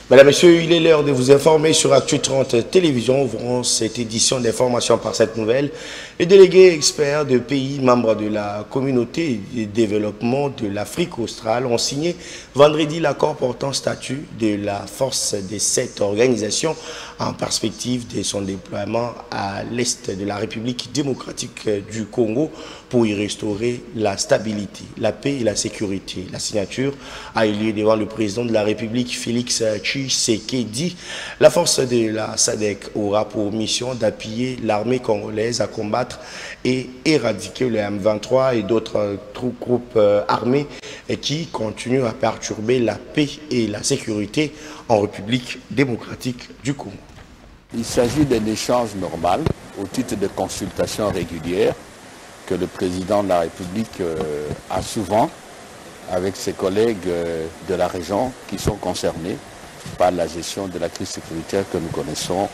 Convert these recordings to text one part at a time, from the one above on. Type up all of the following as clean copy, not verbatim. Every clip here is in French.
Madame, Messieurs, il est l'heure de vous informer sur Actu 30 Télévision. Ouvrons cette édition d'information par cette nouvelle. Les délégués experts de pays membres de la communauté de développement de l'Afrique australe ont signé vendredi l'accord portant statut de la force de cette organisation en perspective de son déploiement à l'est de la République démocratique du Congo pour y restaurer la stabilité, la paix et la sécurité. La signature a eu lieu devant le président de la République, Félix Tshisekedi. La force de la SADC aura pour mission d'appuyer l'armée congolaise à combattre et éradiquer le M23 et d'autres groupes armés qui continuent à perturber la paix et la sécurité en République démocratique du Congo. Il s'agit d'un échange normal au titre de consultations régulières que le président de la République a souvent avec ses collègues de la région qui sont concernés par la gestion de la crise sécuritaire que nous connaissons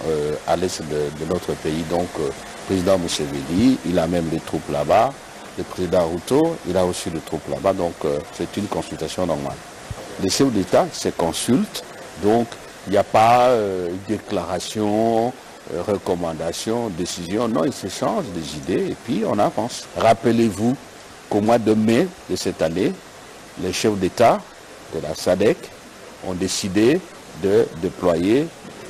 à l'est de notre pays. Donc, le président Museveni, il a même les troupes là-bas. Le président Ruto, il a aussi les troupes là-bas. Donc, c'est une consultation normale. Les chefs d'État se consultent. Donc, il n'y a pas déclaration, recommandation, décision. Non, ils s'échangent des idées et puis on avance. Rappelez-vous qu'au mois de mai de cette année, les chefs d'État de la SADC ont décidé de déployer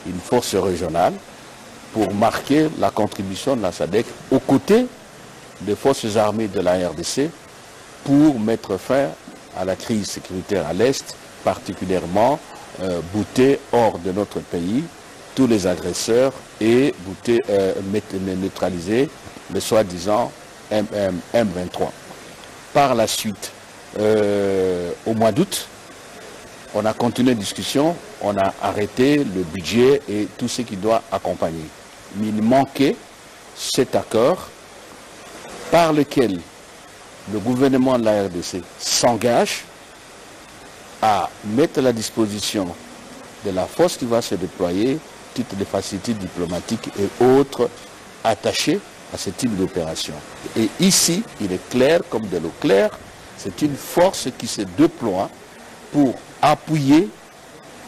une force régionale pour marquer la contribution de la SADC aux côtés des forces armées de la RDC pour mettre fin à la crise sécuritaire à l'Est, particulièrement bouter hors de notre pays tous les agresseurs et neutraliser le soi-disant M23. Par la suite, au mois d'août, on a continué la discussion, on a arrêté le budget et tout ce qui doit accompagner. Mais il manquait cet accord par lequel le gouvernement de la RDC s'engage à mettre à la disposition de la force qui va se déployer, titre de facilités diplomatiques et autres attachés à ce type d'opération. Et ici, il est clair comme de l'eau claire, c'est une force qui se déploie pour appuyer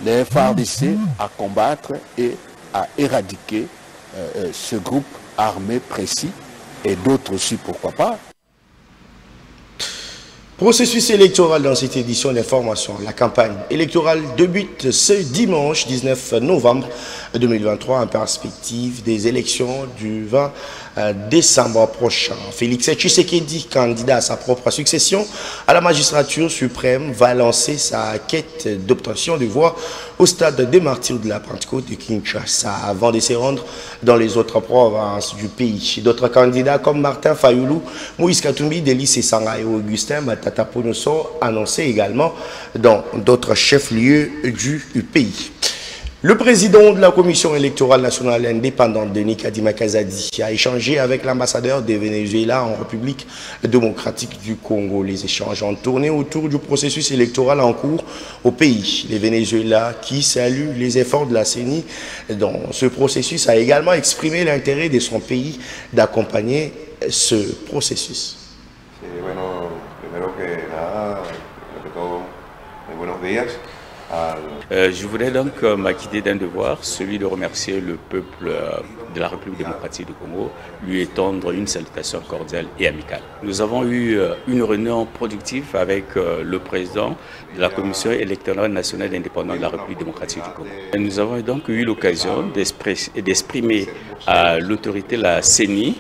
les FARDC à combattre et à éradiquer ce groupe armé précis et d'autres aussi, pourquoi pas. Processus électoral dans cette édition d'information. La campagne électorale débute ce dimanche 19 novembre 2023 en perspective des élections du 20 décembre prochain. Félix Tshisekedi, candidat à sa propre succession à la magistrature suprême, va lancer sa quête d'obtention de voix au stade des martyrs de la Pentecôte de Kinshasa avant de se rendre dans les autres provinces du pays. D'autres candidats comme Martin Fayoulou, Moïse Katumbi, Délice Sanga et Augustin Matata Ponoso annoncés également dans d'autres chefs-lieux du pays. Le président de la Commission électorale nationale indépendante, Denis Kadima Kazadi, a échangé avec l'ambassadeur de Venezuela en République démocratique du Congo. Les échanges ont tourné autour du processus électoral en cours au pays. Le Venezuela, qui salue les efforts de la CENI dans ce processus, a également exprimé l'intérêt de son pays d'accompagner ce processus. Je voudrais donc m'acquitter d'un devoir, celui de remercier le peuple de la République démocratique du Congo, lui étendre une salutation cordiale et amicale. Nous avons eu une réunion productive avec le président de la Commission électorale nationale indépendante de la République démocratique du Congo. Et nous avons donc eu l'occasion d'exprimer à l'autorité, la CENI,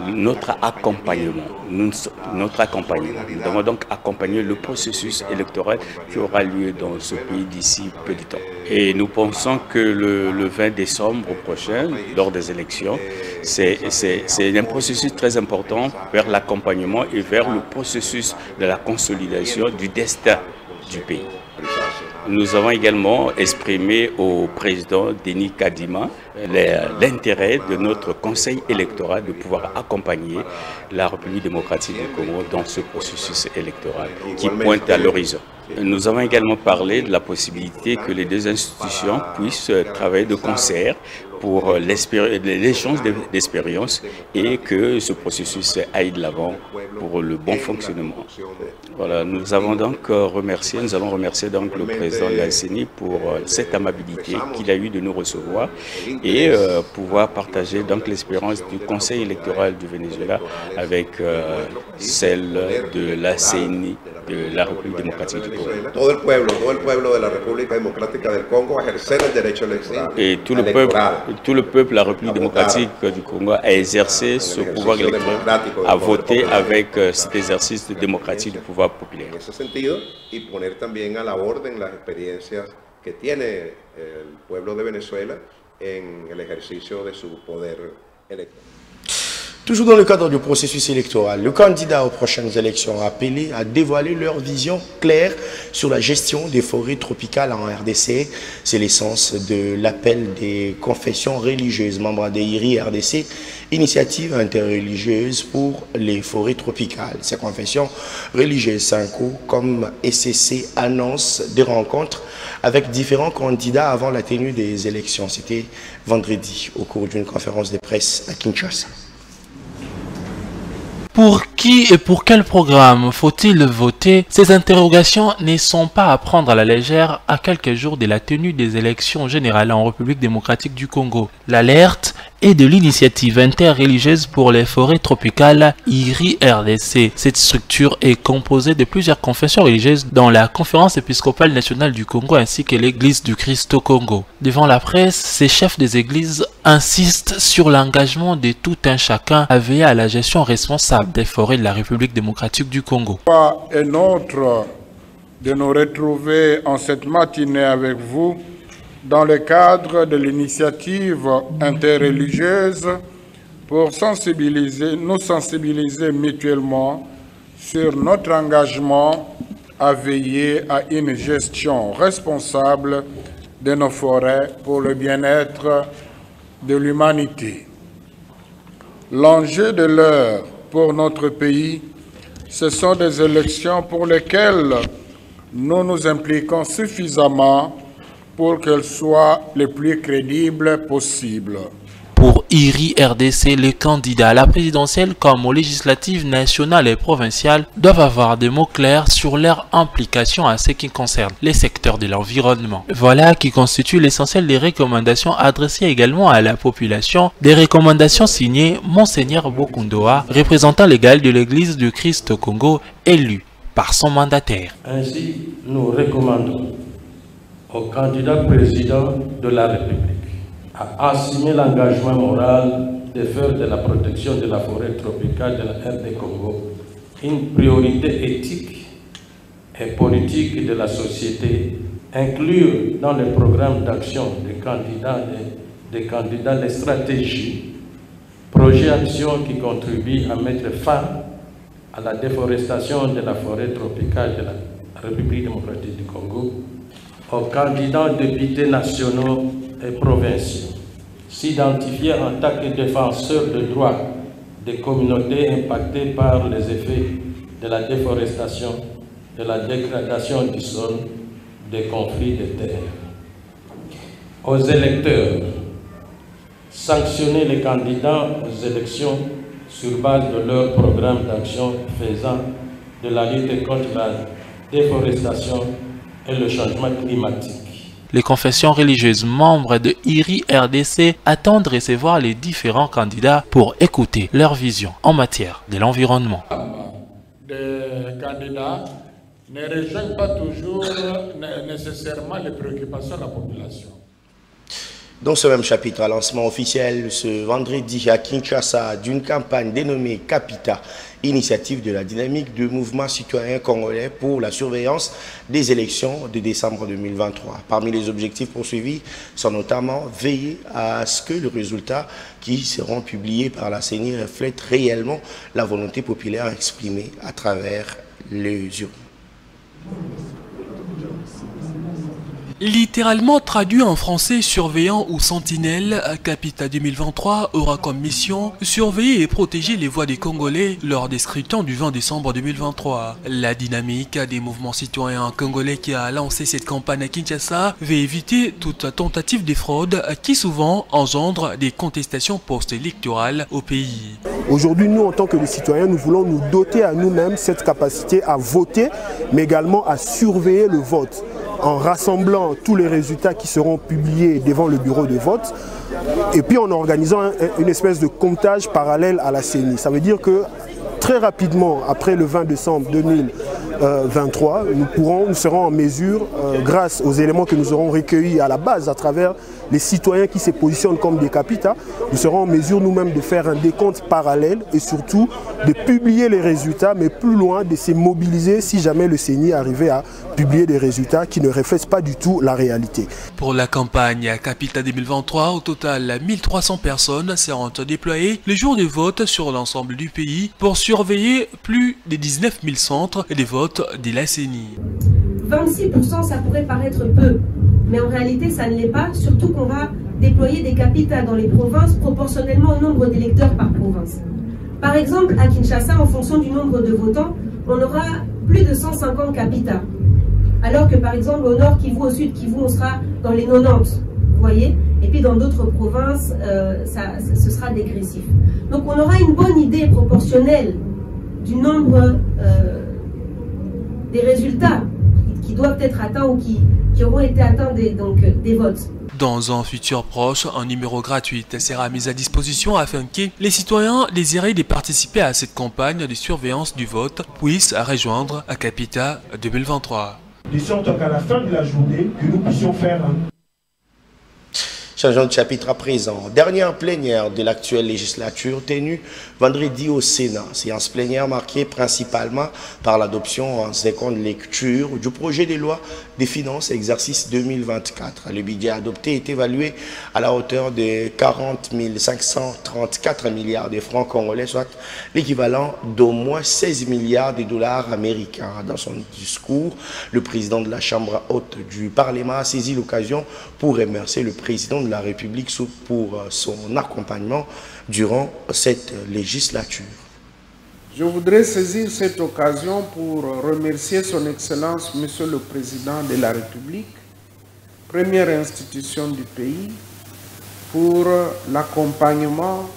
notre accompagnement. Nous devons donc accompagner le processus électoral qui aura lieu dans ce pays d'ici peu de temps. Et nous pensons que le 20 décembre prochain, lors des élections, c'est un processus très important vers l'accompagnement et vers le processus de la consolidation du destin du pays. Nous avons également exprimé au président Denis Kadima l'intérêt de notre conseil électoral de pouvoir accompagner la République démocratique du Congo dans ce processus électoral qui pointe à l'horizon. Nous avons également parlé de la possibilité que les deux institutions puissent travailler de concert pour l'échange d'expériences et que ce processus aille de l'avant pour le bon fonctionnement. Voilà, nous allons remercier donc le président de la CENI pour cette amabilité qu'il a eu de nous recevoir et pouvoir partager donc l'expérience du Conseil électoral du Venezuela avec celle de la CENI de la République démocratique du Congo. Et tout le peuple de la République démocratique du Congo a exercé ce pouvoir électoral, a voté avec cet exercice démocratique du pouvoir populaire. Y poner también a la orden las experiencias que tiene el pueblo de Venezuela en el ejercicio de su poder electoral. Toujours dans le cadre du processus électoral, le candidat aux prochaines élections a appelé à dévoiler leur vision claire sur la gestion des forêts tropicales en RDC. C'est l'essence de l'appel des confessions religieuses membres des IRI RDC, initiative interreligieuse pour les forêts tropicales. Ces confessions religieuses SYNCO comme SCC annoncent des rencontres avec différents candidats avant la tenue des élections. C'était vendredi au cours d'une conférence de presse à Kinshasa. Pour qui et pour quel programme faut-il voter? Ces interrogations ne sont pas à prendre à la légère à quelques jours de la tenue des élections générales en République démocratique du Congo. L'alerte est de l'initiative interreligieuse pour les forêts tropicales IRI RDC. Cette structure est composée de plusieurs confessions religieuses dont la Conférence épiscopale nationale du Congo ainsi que l'Église du Christ au Congo. Devant la presse, ces chefs des églises insistent sur l'engagement de tout un chacun à veiller à la gestion responsable des forêts de la République démocratique du Congo. Un autre de nous retrouver en cette matinée avec vous dans le cadre de l'initiative interreligieuse pour nous sensibiliser mutuellement sur notre engagement à veiller à une gestion responsable de nos forêts pour le bien-être de l'humanité. L'enjeu de l'heure pour notre pays, ce sont des élections pour lesquelles nous nous impliquons suffisamment pour qu'elles soient les plus crédibles possibles. Pour IRI RDC, les candidats à la présidentielle comme aux législatives nationales et provinciales doivent avoir des mots clairs sur leur implication à ce qui concerne les secteurs de l'environnement. Voilà qui constitue l'essentiel des recommandations adressées également à la population, des recommandations signées Monseigneur Bokundoa, représentant légal de l'Église du Christ au Congo, élu par son mandataire. Ainsi, nous recommandons au candidat président de la République à assumer l'engagement moral de faire de la protection de la forêt tropicale de la RD Congo une priorité éthique et politique de la société, inclure dans le programme d'action des candidats les stratégies, projets d'actions qui contribuent à mettre fin à la déforestation de la forêt tropicale de la République démocratique du Congo, aux candidats députés nationaux et provinciaux, s'identifier en tant que défenseurs des droits des communautés impactées par les effets de la déforestation, de la dégradation du sol, des conflits de terre. Aux électeurs, sanctionner les candidats aux élections sur base de leur programme d'action faisant de la lutte contre la déforestation et le changement climatique. Les confessions religieuses membres de IRI RDC attendent recevoir les différents candidats pour écouter leur vision en matière de l'environnement. Les candidats ne rejoignent pas toujours nécessairement les préoccupations de la population. Dans ce même chapitre, à lancement officiel ce vendredi à Kinshasa d'une campagne dénommée Capita, initiative de la dynamique du mouvement citoyen congolais pour la surveillance des élections de décembre 2023. Parmi les objectifs poursuivis sont notamment veiller à ce que les résultats qui seront publiés par la CENI reflètent réellement la volonté populaire exprimée à travers les urnes. Littéralement traduit en français surveillant ou sentinelle, Capita 2023 aura comme mission surveiller et protéger les voix des Congolais lors des scrutins du 20 décembre 2023. La dynamique des mouvements citoyens congolais qui a lancé cette campagne à Kinshasa veut éviter toute tentative de fraude qui souvent engendre des contestations post-électorales au pays. Aujourd'hui, nous en tant que les citoyens, nous voulons nous doter à nous-mêmes cette capacité à voter, mais également à surveiller le vote, en rassemblant tous les résultats qui seront publiés devant le bureau de vote et puis en organisant une espèce de comptage parallèle à la CENI. Ça veut dire que très rapidement, après le 20 décembre 2023, nous serons en mesure, grâce aux éléments que nous aurons recueillis à la base à travers les citoyens qui se positionnent comme des Capita, nous serons en mesure nous-mêmes de faire un décompte parallèle et surtout de publier les résultats, mais plus loin de se mobiliser si jamais le CENI arrivait à publier des résultats qui ne reflètent pas du tout la réalité. Pour la campagne Capita 2023, au total 1300 personnes seront déployées les jours de vote sur l'ensemble du pays pour surveiller plus de 19 000 centres de vote de la CENI. 26%, ça pourrait paraître peu, mais en réalité ça ne l'est pas, surtout qu'on va déployer des Capita dans les provinces proportionnellement au nombre d'électeurs par province. Par exemple, à Kinshasa, en fonction du nombre de votants, on aura plus de 150 Capita. Alors que par exemple au nord Kivu, au sud Kivu, on sera dans les 90, vous voyez. Et puis dans d'autres provinces, ce sera dégressif. Donc on aura une bonne idée proportionnelle du nombre des résultats qui doivent être atteints ou qui auront été atteints des votes. Dans un futur proche, un numéro gratuit sera mis à disposition afin que les citoyens désirés de participer à cette campagne de surveillance du vote puissent rejoindre à Capita 2023. De sorte qu'à la fin de la journée, que nous puissions faire un... Changeons de chapitre à présent. Dernière plénière de l'actuelle législature tenue vendredi au Sénat. Séance plénière marquée principalement par l'adoption en seconde lecture du projet de loi des finances exercice 2024. Le budget adopté est évalué à la hauteur de 40 534 milliards de francs congolais, soit l'équivalent d'au moins 16 milliards de dollars américains. Dans son discours, le président de la Chambre haute du Parlement a saisi l'occasion pour remercier le président de la République pour son accompagnement durant cette législature. Je voudrais saisir cette occasion pour remercier son Excellence, Monsieur le Président de la République, première institution du pays, pour l'accompagnement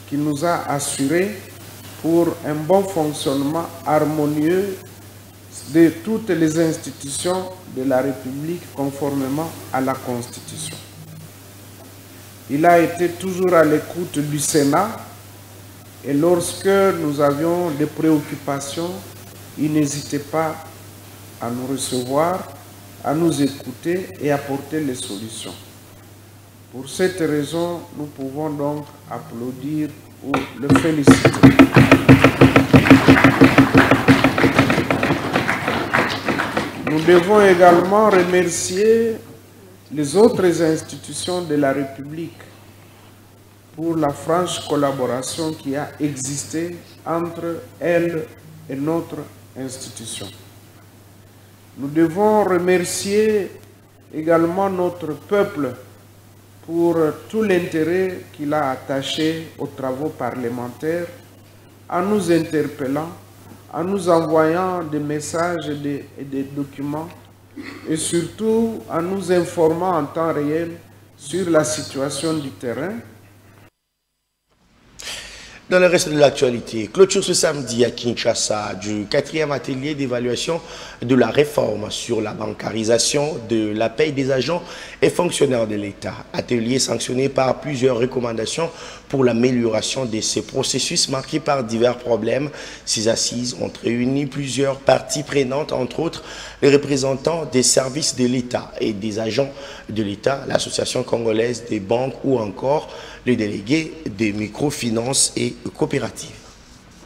qu'il nous a assuré pour un bon fonctionnement harmonieux de toutes les institutions de la République conformément à la Constitution. Il a été toujours à l'écoute du Sénat et lorsque nous avions des préoccupations, il n'hésitait pas à nous recevoir, à nous écouter et apporter les solutions. Pour cette raison, nous pouvons donc applaudir ou le féliciter. Nous devons également remercier les autres institutions de la République pour la franche collaboration qui a existé entre elles et notre institution. Nous devons remercier également notre peuple pour tout l'intérêt qu'il a attaché aux travaux parlementaires, en nous interpellant, en nous envoyant des messages et des documents, et surtout en nous informant en temps réel sur la situation du terrain. Dans le reste de l'actualité, clôture ce samedi à Kinshasa du 4e atelier d'évaluation de la réforme sur la bancarisation de la paie des agents et fonctionnaires de l'État. Atelier sanctionné par plusieurs recommandations pour l'amélioration de ces processus marqués par divers problèmes. Ces assises ont réuni plusieurs parties prenantes, entre autres les représentants des services de l'État et des agents de l'État, l'Association congolaise des banques ou encore les délégués des microfinances et coopératives.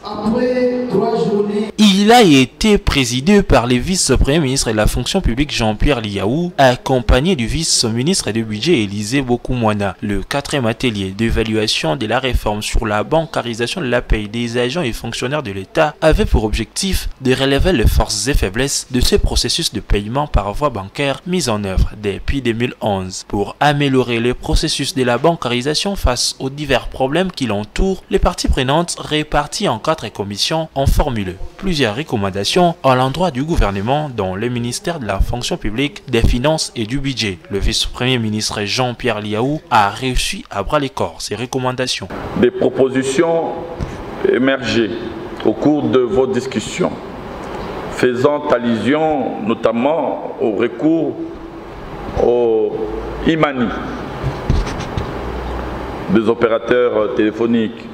Après 3 journées. Il a été présidé par le vice-premier ministre de la fonction publique Jean-Pierre Liaou, accompagné du vice-ministre du budget Élisée Bokoumouana. Le 4e atelier d'évaluation de la réforme sur la bancarisation de la paie des agents et fonctionnaires de l'État avait pour objectif de relever les forces et faiblesses de ce processus de paiement par voie bancaire mis en œuvre depuis 2011. Pour améliorer le processus de la bancarisation face aux divers problèmes qui l'entourent, les parties prenantes réparties en 4 commissions ont formulé plusieurs recommandations à l'endroit du gouvernement dans le ministère de la fonction publique, des finances et du budget. Le vice-premier ministre Jean-Pierre Liaou a réussi à bras le corps ces recommandations. Des propositions émergées au cours de vos discussions, faisant allusion notamment au recours au IMANI des opérateurs téléphoniques,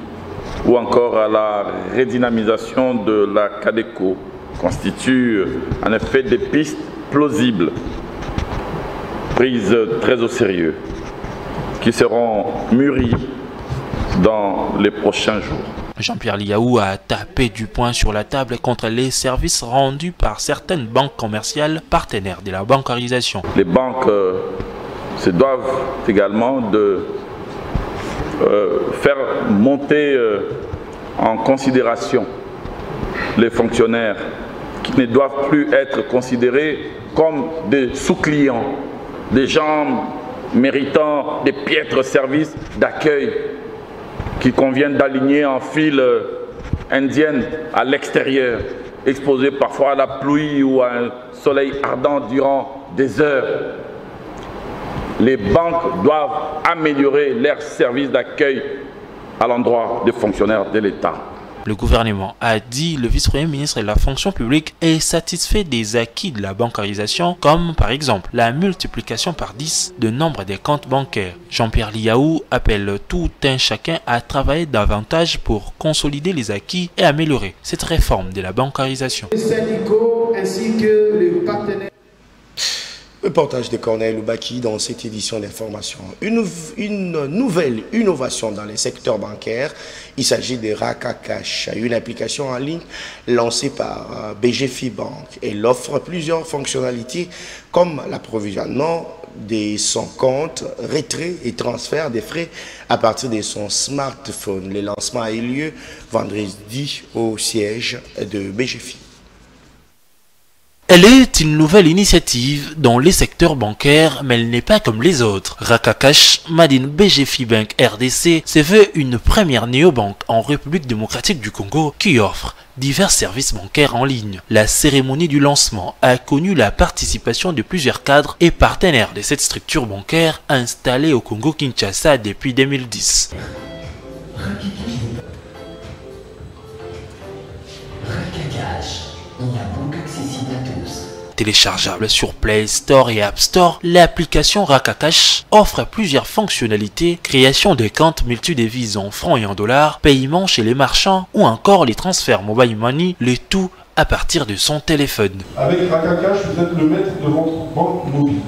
ou encore à la redynamisation de la CADECO, constituent en effet des pistes plausibles, prises très au sérieux, qui seront mûries dans les prochains jours. Jean-Pierre Liaou a tapé du poing sur la table contre les services rendus par certaines banques commerciales partenaires de la bancarisation. Les banques se doivent également de faire monter en considération les fonctionnaires qui ne doivent plus être considérés comme des sous-clients, des gens méritant des piètres services d'accueil qu'il convient d'aligner en file indienne à l'extérieur, exposés parfois à la pluie ou à un soleil ardent durant des heures. Les banques doivent améliorer leurs services d'accueil à l'endroit des fonctionnaires de l'État. Le gouvernement a dit le vice-premier ministre de la fonction publique est satisfait des acquis de la bancarisation, comme par exemple la multiplication par 10 de nombre des comptes bancaires. Jean-Pierre Liaou appelle tout un chacun à travailler davantage pour consolider les acquis et améliorer cette réforme de la bancarisation. Les syndicats ainsi que les partenaires. Reportage de Corneille Loubaki dans cette édition d'information. Une nouvelle innovation dans les secteurs bancaires. Il s'agit de Raka Cash, une application en ligne lancée par BGFI Bank. Elle offre plusieurs fonctionnalités comme l'approvisionnement de son compte, retrait et transfert des frais à partir de son smartphone. Le lancement a eu lieu vendredi au siège de BGFI. Elle est une nouvelle initiative dans les secteurs bancaires, mais elle n'est pas comme les autres. Raka Cash, Madine BGFI Bank RDC, se veut une première néobanque en République démocratique du Congo qui offre divers services bancaires en ligne. La cérémonie du lancement a connu la participation de plusieurs cadres et partenaires de cette structure bancaire installée au Congo-Kinshasa depuis 2010. Téléchargeable sur Play Store et App Store, l'application Raka Cash offre plusieurs fonctionnalités, création de comptes multidevises en francs et en dollars, paiement chez les marchands ou encore les transferts mobile money, le tout à partir de son téléphone. Avec Raka Cash, vous êtes le maître de votre banque mobile.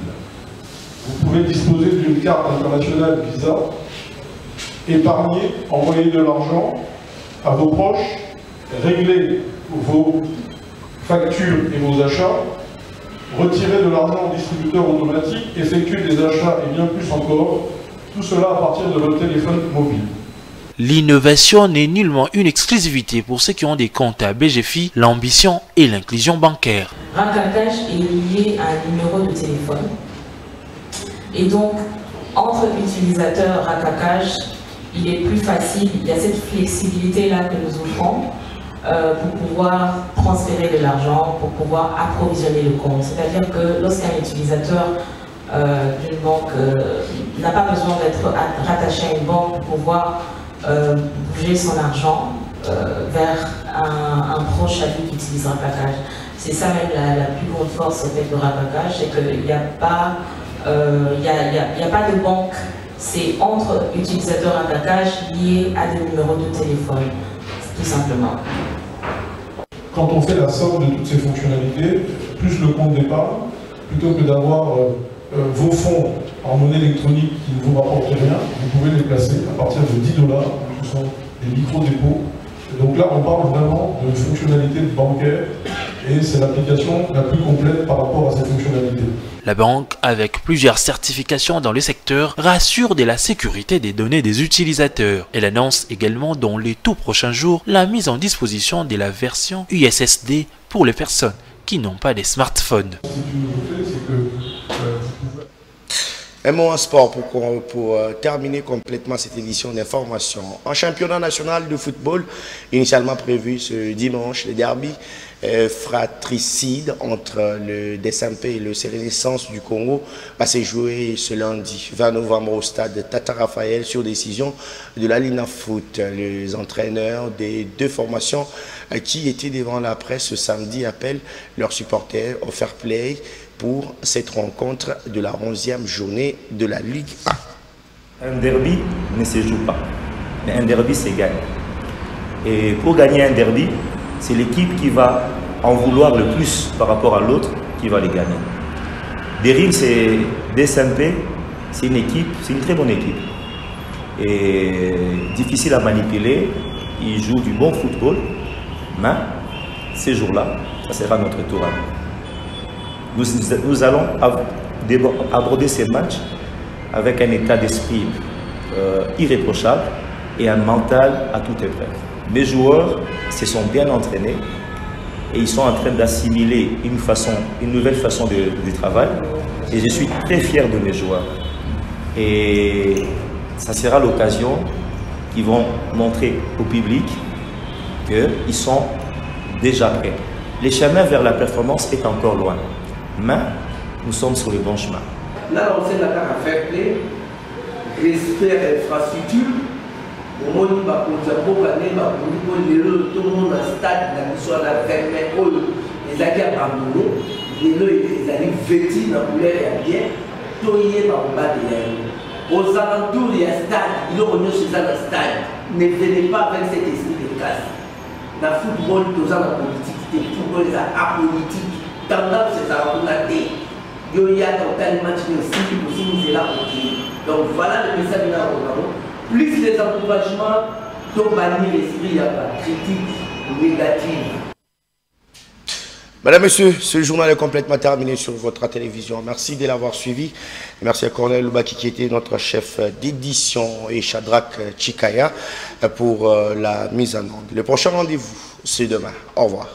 Vous pouvez disposer d'une carte internationale Visa, épargner, envoyer de l'argent à vos proches, régler vos factures et vos achats, retirer de l'argent au distributeur automatique, effectuer des achats et bien plus encore, tout cela à partir de votre téléphone mobile. L'innovation n'est nullement une exclusivité pour ceux qui ont des comptes à BGFI, l'ambition et l'inclusion bancaire. Raka Cash est lié à un numéro de téléphone. Et donc, entre utilisateurs Raka Cash, il est plus facile, il y a cette flexibilité-là que nous offrons pour pouvoir transférer de l'argent, pour pouvoir approvisionner le compte. C'est-à-dire que lorsqu'un utilisateur d'une banque n'a pas besoin d'être rattaché à une banque pour pouvoir bouger son argent vers un proche à lui qui utilise Raka Cash. C'est ça même la plus grande force en fait, de Raka Cash, c'est qu'il n'y a pas de banque, c'est entre utilisateurs Raka Cash liés à des numéros de téléphone, tout simplement. Quand on fait la somme de toutes ces fonctionnalités, plus le compte d'épargne, plutôt que d'avoir vos fonds en monnaie électronique qui ne vous rapportent rien, vous pouvez les placer à partir de $10, qui sont des micro-dépôts Donc là, on parle vraiment de fonctionnalité bancaire et c'est l'application la plus complète par rapport à cette fonctionnalité. La banque, avec plusieurs certifications dans le secteur, rassure de la sécurité des données des utilisateurs. Elle annonce également dans les tout prochains jours la mise en disposition de la version USSD pour les personnes qui n'ont pas de smartphone. Un mot en sport pour terminer complètement cette édition d'information. En championnat national de football, initialement prévu ce dimanche, le derby fratricide entre le DSMP et le Renaissance du Congo va se jouer ce lundi 20 novembre au stade Tata Raphaël sur décision de la Lina Foot. Les entraîneurs des deux formations qui étaient devant la presse ce samedi appellent leurs supporters au fair play pour cette rencontre de la 11e journée de la Ligue 1. Un derby ne se joue pas, mais un derby se gagne. Et pour gagner un derby, c'est l'équipe qui va en vouloir le plus par rapport à l'autre qui va les gagner. Derrick, c'est DSMP, c'est une équipe, c'est une très bonne équipe. Et difficile à manipuler, ils jouent du bon football, mais ces jours-là, ça sera notre tour à nous. Nous allons aborder ces matchs avec un état d'esprit irréprochable et un mental à toute épreuve. Mes joueurs se sont bien entraînés et ils sont en train d'assimiler une nouvelle façon de travail. Et je suis très fier de mes joueurs. Et ça sera l'occasion qu'ils vont montrer au public qu'ils sont déjà prêts. Le chemin vers la performance est encore loin. Mais nous sommes sur le bon chemin. Là, on sait la à faire play, respect infrastructure. Au moins, il va tout le monde dans le stade, dans la fermée, les aguets abandonnés, les années vêtis dans le et bien, tout y est dans le bas de aux alentours, il y a un stade, il y a chez ça dans le stade. Ne venez pas avec cet esprit de casse. Dans le football, tout ça dans la politique, le football est apolitique. Tendance, c'est ça, on a dit. Il y a dans tel match, mais aussi, c'est là pour donc voilà le message de la plus les encouragements, donc bannir l'esprit, il n'y a pas de critique négative. Madame, Monsieur, ce journal est complètement terminé sur votre télévision. Merci de l'avoir suivi. Merci à Cornel Loubaki qui était notre chef d'édition et Shadrach Chikaya pour la mise en onde. Le prochain rendez-vous, c'est demain. Au revoir.